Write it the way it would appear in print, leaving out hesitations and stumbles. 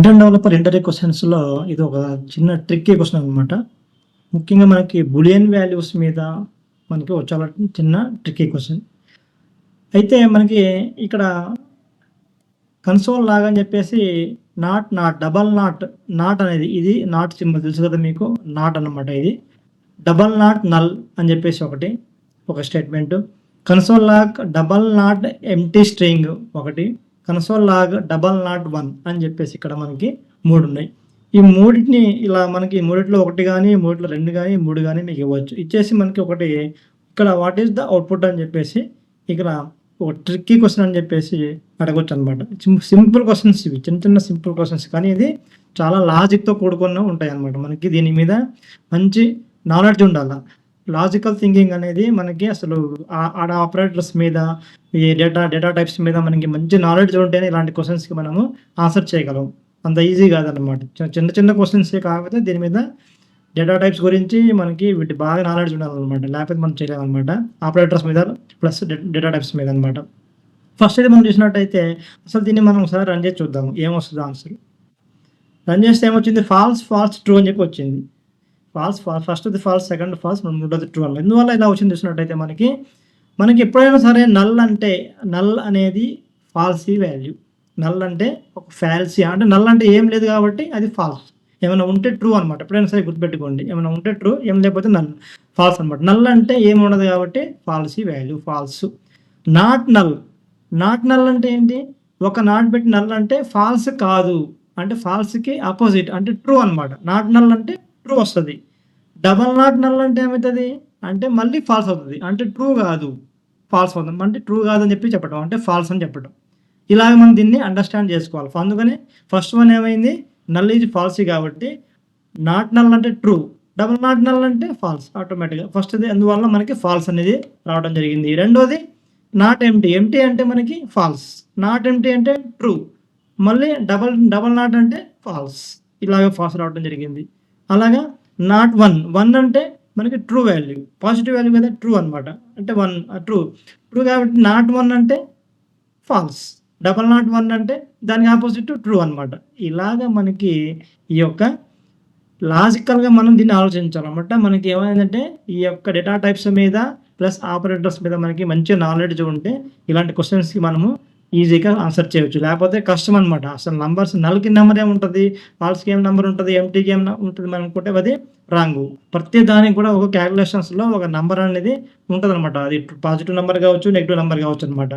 Python developer interview క్వెషన్స్‌లో ఇది ఒక చిన్న ట్రిక్కీ క్వెషన్ అనమాట. ముఖ్యంగా మనకి బూలియన్ వాల్యూస్ మీద మనకి చాలా చిన్న ట్రిక్కీ క్వెషన్. అయితే మనకి ఇక్కడ కన్సోల్ లాగా అని చెప్పేసి డబల్ నాట్ అనేది ఇది నాట్ సింబల్ తెలుసు కదా మీకు. నాట్ అన్నమాట ఇది. డబల్ నాట్ నల్ అని చెప్పేసి ఒక statement. Console log double not empty string ఒకటి. కన్సోల్ లాగ్ డబల్ నాట్ 1 అని చెప్పేసి ఇక్కడ మనకి 3 ఉన్నాయి. ఈ మూడిటిని ఇలా మనకి మూడిట్లో 1 గానీ, మూడిట్లో 2 గానీ, 3 గానీ మీకు ఇవ్వచ్చు. ఇచ్చేసి మనకి ఒకటి ఇక్కడ వాట్ ఈస్ ద అవుట్‌పుట్ అని చెప్పేసి ఇక్కడ ఒక ట్రిక్కీ క్వెషన్ అని చెప్పేసి అడగొచ్చు అనమాట. సింపుల్ క్వెషన్స్ ఇవి. చిన్న సింపుల్ క్వెషన్స్ కానీ ఇది చాలా లాజిక్‌తో కూడుకొని ఉంటాయన్నమాట. మనకి దీని మీద మంచి నాలెడ్జ్ ఉండాల. లాజికల్ థింకింగ్ అనేది మనకి అసలు ఆపరేటర్స్ మీద, ఈ డేటా టైప్స్ మీద మనకి మంచి నాలెడ్జ్ ఉంటేనే ఇలాంటి క్వెషన్స్‌కి మనము ఆన్సర్ చేయగలం. అంత ఈజీ కాదనమాట. చిన్న క్వెషన్సే కాకపోతే దీని మీద డేటా టైప్స్ గురించి మనకి వీటి బాగా నాలెడ్జ్ ఉండాలనమాట. లేకపోతే మనం చేయలేమనమాట. ఆపరేటర్స్ మీద ప్లస్ డేటా టైప్స్ మీద అనమాట. ఫస్ట్ అయితే మనం చూసినట్టయితే అసలు దీన్ని మనం ఒకసారి రన్ చేసి చూద్దాము ఏమొస్తుందో ఆన్సర్. రన్ చేస్తే ఏమొచ్చింది? ఫాల్స్ ట్రూ అని చెప్పి వచ్చింది. ఫస్ట్‌ది ఫాల్స్, సెకండ్ ఫాల్స్, మూడోది ట్రూ అన్నమాట. ఎందువల్ల ఇలా వచ్చింది చూసినట్టయితే మనకి ఎప్పుడైనా సరే నల్ అనేది ఫాల్సీ వాల్యూ. నల్ అంటే ఒక ఫాల్సీ అంటే నల్ అంటే ఏం లేదు కాబట్టి అది ఫాల్స్. ఏమైనా ఉంటే ట్రూ అనమాట. ఎప్పుడైనా సరే గుర్తుపెట్టుకోండి. ఏమైనా ఉంటే ట్రూ, ఏం లేకపోతే ఫాల్స్ అనమాట. నల్ అంటే ఏమి ఉండదు కాబట్టి falsy value false. Not null అంటే ఏంటి? ఒక నాట్ పెట్టి నల్ అంటే ఫాల్స్ కాదు. అంటే ఫాల్స్‌కి అపోజిట్ అంటే ట్రూ అనమాట. నాట్ నల్ అంటే ట్రూ వస్తది. డబల్ నాట్ నల్ అంటే ఏమైతది? అంటే మళ్ళీ ఫాల్స్ అవుతది. అంటే ట్రూ కాదు, ఫాల్స్ అవుతుంది. అంటే ట్రూ కాదని చెప్పడం. అంటే ఫాల్స్ అని చెప్పడం. ఇలాగ మనం దీన్ని అండర్‌స్టాండ్ చేసుకోవాలి. అందుకని ఫస్ట్ వన్ ఏమైంది? నల్ ఈజ్ ఫాల్సీ కాబట్టి నాట్ నల్ అంటే ట్రూ, డబల్ నాట్ నల్ అంటే ఫాల్స్ ఆటోమేటిక్‌గా. ఫస్ట్‌ది అందువల్ల మనకి ఫాల్స్ అనేది రావడం జరిగింది. రెండోది నాట్ ఎంప్టీ. ఎంప్టీ అంటే మనకి ఫాల్స్. నాట్ ఎంప్టీ అంటే ట్రూ. మళ్ళీ డబల్ నాట్ అంటే ఫాల్స్. ఇలాగ ఫాల్స్ రావడం జరిగింది. అలాగా నాట్ 1 అంటే మనకి ట్రూ వాల్యూ. పాజిటివ్ వాల్యూ కదా ట్రూ అనమాట. అంటే 1 ట్రూ కాబట్టి నాట్ 1 అంటే ఫాల్స్. డబల్ నాట్ 1 అంటే దానికి ఆపోజిట్ ట్రూ అనమాట. ఇలాగ మనకి ఈ యొక్క లాజికల్‌గా మనం దీన్ని ఆలోచించాలన్నమాట. మనకి ఏమైందంటే ఈ యొక్క డేటా టైప్స్ మీద ప్లస్ ఆపరేటర్స్ మీద మనకి మంచి నాలెడ్జ్ ఉంటే ఇలాంటి క్వెషన్స్‌కి మనము ఈజీగా ఆన్సర్ చేయొచ్చు. లేకపోతే కష్టం అనమాట. అసలు నంబర్స్ నల్‌కి నెంబర్ ఏముంటది? ఫాల్స్‌కి ఏం నెంబర్ ఉంటది? ఎంప్టీకి ఏం ఉంటది మనం అనుకుంటే అది రాంగు. ప్రతి దానికి కూడా ఒక క్యాలిక్యులేషన్స్‌లో ఒక నంబర్ అనేది ఉంటదనమాట. అది పాజిటివ్ నంబర్ కావచ్చు, నెగెటివ్ నంబర్ కావచ్చు అనమాట.